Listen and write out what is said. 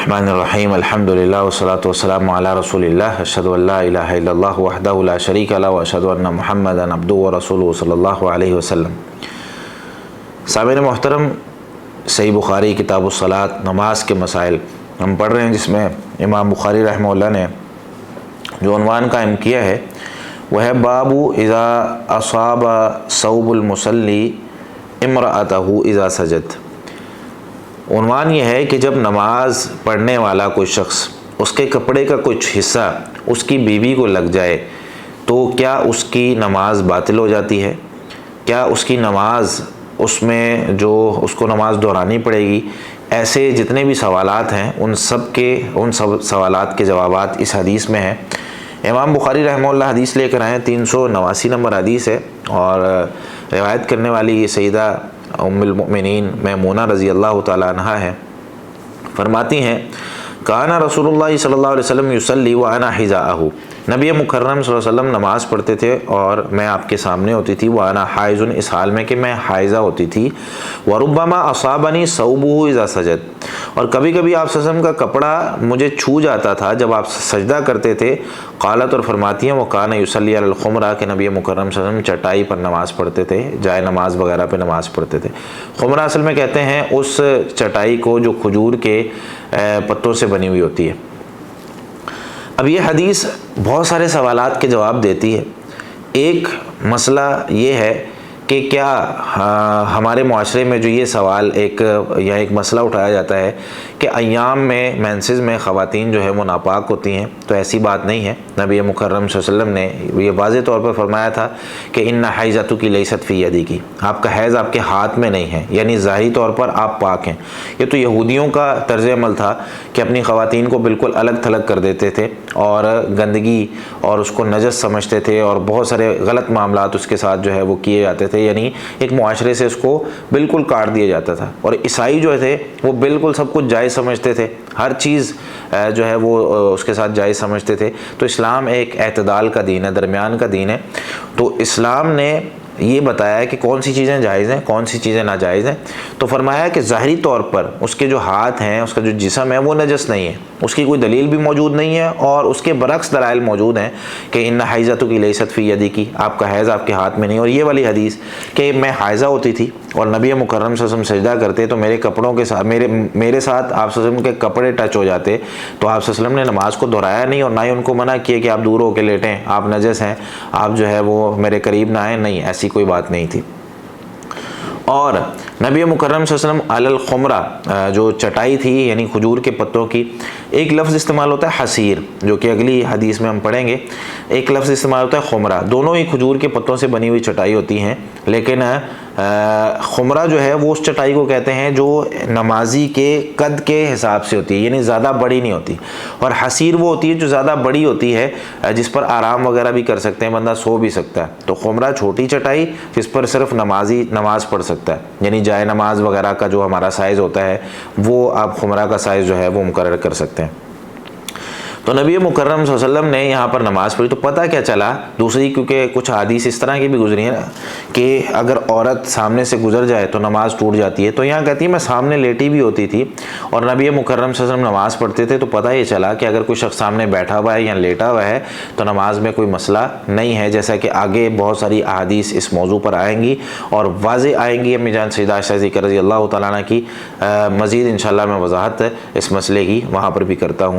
الرحمن الرحیم الحمدللہ والصلاۃ والسلام علی رسول اللہ اشہد ان لا الہ الا اللہ وحدہ لا شریک لہ واشہد ان محمدا عبدہ ورسولہ صلی اللہ علیہ وسلم۔ سامعین محترم، صحیح بخاری کتاب الصلاۃ نماز کے مسائل ہم پڑھ رہے ہیں، جس میں امام بخاری رحمہ اللہ نے جو عنوان قائم کیا ہے وہ ہے باب اذا اصاب ثوب المصلی امرأتہ اذا سجد۔ عنوان یہ ہے کہ جب نماز پڑھنے والا کوئی شخص اس کے کپڑے کا کچھ حصہ اس کی بیوی کو لگ جائے تو کیا اس کی نماز باطل ہو جاتی ہے؟ کیا اس کی نماز اس میں جو اس کو نماز دہرانی پڑے گی؟ ایسے جتنے بھی سوالات ہیں ان سب سوالات کے جوابات اس حدیث میں ہیں۔ امام بخاری رحمہ اللہ حدیث لے کر آئے، 389 نمبر حدیث ہے، اور روایت کرنے والی سیدہ ام المؤمنین میمونہ رضی اللہ تعالی عنہ ہے۔ فرماتی ہیں کانا رسول اللہ صلی اللہ علیہ وسلم یصلی وانا حذاءہ، نبی مکرم صلی اللہ علیہ وسلم نماز پڑھتے تھے اور میں آپ کے سامنے ہوتی تھی، وانا حائض، اس حال میں کہ میں حائضہ ہوتی تھی، وربما اصابنی ثوبہ اذا سجد، اور کبھی کبھی آپ صلی اللہ علیہ وسلم کا کپڑا مجھے چھو جاتا تھا جب آپ سجدہ کرتے تھے۔ قالت، اور فرماتی ہیں وہ کانا یصلی علی الخمرہ، کہ نبی مکرم صلی اللہ علیہ وسلم چٹائی پر نماز پڑھتے تھے، جائے نماز وغیرہ پہ نماز پڑھتے تھے۔ خمرہ اصل میں کہتے ہیں اس چٹائی کو جو کھجور کے پتوں سے بنی ہوئی ہوتی ہے۔ اب یہ حدیث بہت سارے سوالات کے جواب دیتی ہے۔ ایک مسئلہ یہ ہے کہ کیا ہمارے معاشرے میں جو یہ سوال ایک مسئلہ اٹھایا جاتا ہے کہ ایام میں مینسز میں خواتین جو ہے وہ ناپاک ہوتی ہیں، تو ایسی بات نہیں ہے۔ نبی مکرم صلی اللہ علیہ وسلم نے یہ واضح طور پر فرمایا تھا کہ ان حیضتک لیست فی یدک، آپ کا حیض آپ کے ہاتھ میں نہیں ہے، یعنی ظاہری طور پر آپ پاک ہیں۔ یہ تو یہودیوں کا طرز عمل تھا کہ اپنی خواتین کو بالکل الگ تھلگ کر دیتے تھے اور گندگی اور اس کو نجس سمجھتے تھے، اور بہت سارے غلط معاملات اس کے ساتھ جو ہے وہ کیے جاتے تھے، یعنی ایک معاشرے سے اس کو بالکل کاٹ دیا جاتا تھا۔ اور عیسائی جو تھے وہ بالکل سب کچھ جائز سمجھتے تھے، ہر چیز جو ہے وہ اس کے ساتھ جائز سمجھتے تھے۔ تو اسلام ایک اعتدال کا دین ہے، درمیان کا دین ہے۔ تو اسلام نے یہ بتایا ہے کہ کون سی چیزیں جائز ہیں، کون سی چیزیں ناجائز ہیں۔ تو فرمایا کہ ظاہری طور پر اس کے جو ہاتھ ہیں، اس کا جو جسم ہے وہ نجس نہیں ہے، اس کی کوئی دلیل بھی موجود نہیں ہے، اور اس کے برعکس دلائل موجود ہیں کہ ان حیضتک لیست فی یدک، آپ کا حیض آپ کے ہاتھ میں نہیں۔ اور یہ والی حدیث کہ میں حائضہ ہوتی تھی اور نبی مکرم صلی اللہ علیہ وسلم سجدہ کرتے تو میرے کپڑوں کے ساتھ میرے ساتھ آپ صلی اللہ علیہ وسلم کے کپڑے ٹچ ہو جاتے، تو آپ صلی اللہ علیہ وسلم نے نماز کو دہرایا نہیں، اور نہ ہی ان کو منع کیا کہ آپ دور ہو کے لیٹیں، آپ نجس ہیں، آپ جو ہے وہ میرے قریب نہ آئیں، نہیں، ایسی کوئی بات نہیں تھی۔ اور نبی مکرم صلی اللہ علیہ وسلم علی الخمرہ، جو چٹائی تھی یعنی کھجور کے پتوں کی، ایک لفظ استعمال ہوتا ہے حسیر، جو کہ اگلی حدیث میں ہم پڑھیں گے، ایک لفظ استعمال ہوتا ہے خمرہ، دونوں ہی کھجور کے پتوں سے بنی ہوئی چٹائی ہوتی ہیں، لیکن خمرہ جو ہے وہ اس چٹائی کو کہتے ہیں جو نمازی کے قد کے حساب سے ہوتی ہے، یعنی زیادہ بڑی نہیں ہوتی، اور حسیر وہ ہوتی ہے جو زیادہ بڑی ہوتی ہے، جس پر آرام وغیرہ بھی کر سکتے ہیں، بندہ سو بھی سکتا ہے۔ تو خمرہ چھوٹی چٹائی جس پر صرف نمازی نماز پڑھ سکتا ہے، یعنی جائے نماز وغیرہ کا جو ہمارا سائز ہوتا ہے وہ آپ خمرہ کا سائز جو ہے وہ مقرر کر سکتے ہیں۔ تو نبی مکرم صلی اللہ علیہ وسلم نے یہاں پر نماز پڑھی، تو پتہ کیا چلا دوسری، کیونکہ کچھ حدیث اس طرح کی بھی گزری ہیں کہ اگر عورت سامنے سے گزر جائے تو نماز ٹوٹ جاتی ہے، تو یہاں کہتی ہے میں سامنے لیٹی بھی ہوتی تھی اور نبی مکرم صلی اللہ علیہ وسلم نماز پڑھتے تھے، تو پتہ یہ چلا کہ اگر کوئی شخص سامنے بیٹھا ہوا ہے یا لیٹا ہوا ہے تو نماز میں کوئی مسئلہ نہیں ہے، جیسا کہ آگے بہت ساری احادیث اس موضوع پر آئیں گی اور واضح آئیں گی۔ امی جان سیدہ عائشہ صدیقہ رضی اللہ تعالیٰ عنہ کی مزید انشاءاللہ میں وضاحت اس مسئلے کی وہاں پر بھی کرتا ہوں۔